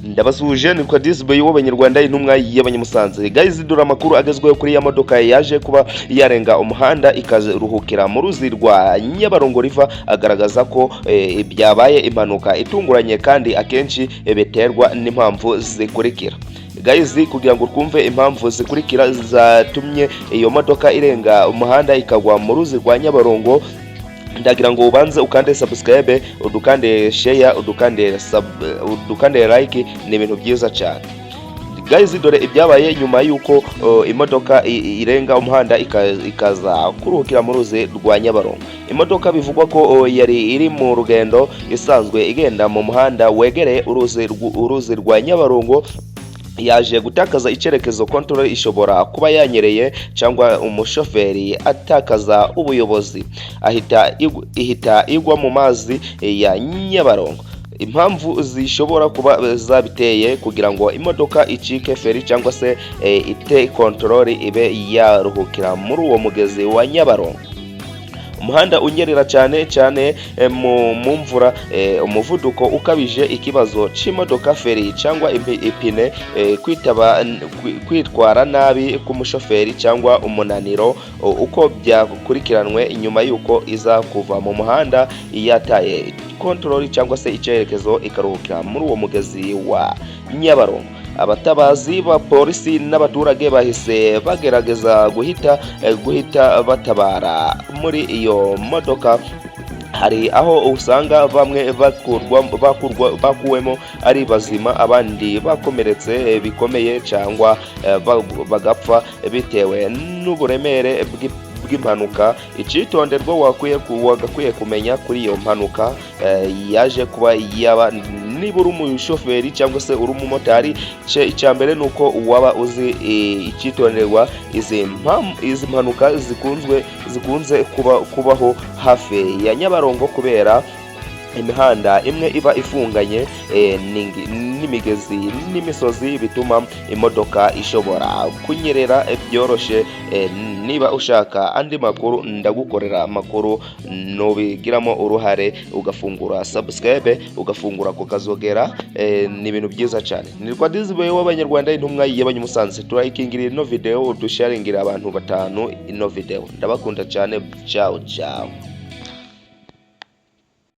Ndabasuje ni kwa Disboy w'Abanyarwanda intumwa y'Abanyamusanze. Guys, dore amakuru agezweho kuri ya modoka yaje kuba yarenga umuhanda ikaruhukira mu ruzi rwa Nyabarongo River, agaragaza ko byabaye impanuka itunguranye kandi akenshi biterwa n'impamvu zikurikira. Guys, kugira ngo twumve impamvu zikurikira zatumye iyo modoka irenga umuhanda ikagwa mu ruzi rwa Nyabarongo, ndagira ngo ubanze ukande subscribe, udukande share, udukande like, ni ibintu byiza cyane. Guys, dore ibyabaye nyuma yuko imodoka irenga umuhanda ikaza kuruhukira mu ruzi rwa Nyabarongo. Imodoka bivugwa ko yari iri mu rugendo isanzwe igenda mu muhanda wegereye uruzi rwa Nyabarongo, yaje gutakaza icyerekezo. Control ishobora kuba yanyereye cyangwa umushoferi atakaza ubuyobozi ihita igwa mu mazi ya Nyabarongo. Impamvu zishobora kuba zabiteye kugira ngo imodoka icike feri cyangwa se ite control ibe yaruhukira muri uwo mugezi wa Nyabarongo. Umuhanda unyerera cyane mu mvura, umuvuduko ukabije, ikibazo c'imodoka feri cyangwa ipine, kwitwara nabi k'umushoferi cyangwa umunaniro, uko byakurikiranwe nyuma yuko iza kuva mu muhanda yataye control cyangwa se icyerekezo ikaruhukira muri uwo mugezi wa Nyabarongo. Abatabazi ba polisi n'abaturage bahise bagerageza guhita batabara muri iyo modoka. Hari aho usanga bamwe bakuwemo ari bazima, abandi bakomeretse bikomeye cyangwa bagapfa bitewe n'uburemere bw'impanuka. Icitonderwa wagakwiye kumenya kuri iyo mpanuka yaje kuba yaba, niba uri umushoferi cyangwa se uri umumotari, icya mbere nuko waba uzi icitonderwa izi mpanuka zikunze kubaho hafi ya Nyabarongo kubera imihanda imwe iba ifunganye n'imigezi n'imisozi, bituma imodoka ishobora kunyerera byoroshye. Niba ushaka andi makuru ndagukorera amakuru, nubigiramo uruhare ugafungura subscribe, ugafungura kukazogera, ni ibintu byiza cyane. Ni kwa Disboy w'Abanyarwanda intumwa y'Abanyamusanze. Turayikingira ino video, dusharingira abantu batanu ino video. Ndabakunda cyane. Ciao ciao.